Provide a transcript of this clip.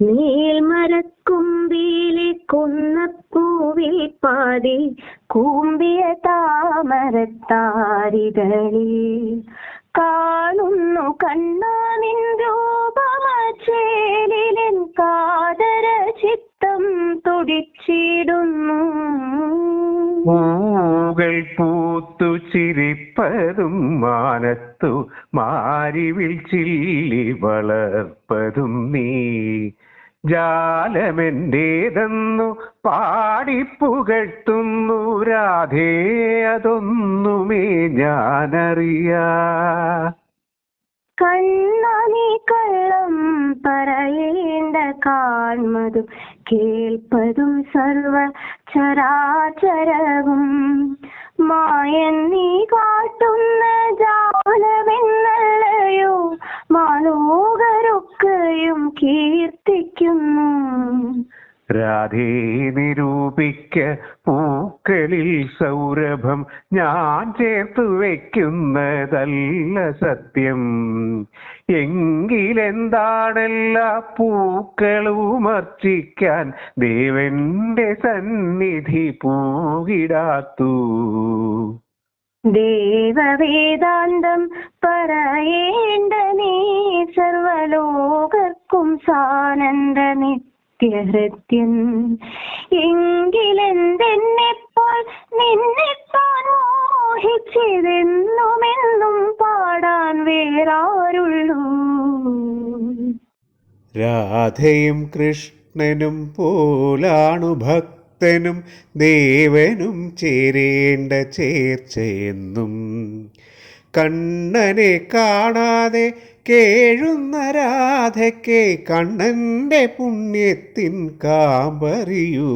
നീൽമരക്കുമ്പിലെ കൊന്നപ്പൂവിൽ പാതി കൂമ്പിയ താമരത്താരികളിൽ കാണുന്നു കണ്ണാ നിൻ രൂപമചേലിലെൻ കാതര ചിത്തം തുടിച്ചിടുന്നു. പൂകൾ പൂത്തു ചിരിപ്പതും മാനത്തു മാരിവിൽ ചില്ലി വളർപ്പതും നീ ജാലമെന്റേതെന്നു പാടിപ്പുകഴ്ത്തുന്നു രാധേ, അതൊന്നുമേ ഞാനറിയാ. കണ്ണാനി കള്ളം പറയേണ്ട കാൺമതും കേൾപ്പതും സർവ ചരാചരവും മായൻ നീ കാട്ടുന്ന ജാലമെന്നല്ലയോ മാലോകരൊക്കെയും കീർത്തിക്കുന്നു. രാധേ നിരൂപിക്ക പൂക്കളിൽ സൗരഭം ഞാൻ ചേർത്തു വയ്ക്കുന്നതല്ല സത്യം. എങ്കിലെന്താണെല്ലാ പൂക്കളും അർച്ചിക്കാൻ ദേവന്റെ സന്നിധി പൂകിടാത്തു. ദേവവേദാന്തം പറയേണ്ട നീ സർവലോകർക്കും സാനന്ദ നിത്യഹൃത്യൻ. എങ്കിലെന്തെന്നെപ്പോൾ നിന്നെത്താൻ മോഹിച്ചതെന്നുമെന്നും പാടാൻ വേറാരുള്ളൂ. രാധയും കൃഷ്ണനും പോലാണു ഭക്തനും ദേവനും ചേരേണ്ട ചേർച്ചയെന്നും. കണ്ണനെ കാണാതെ കേഴുന്ന രാധയ്ക്ക് കണ്ണന്റെ പുണ്യത്തിൻ കാമ്പറിയൂ.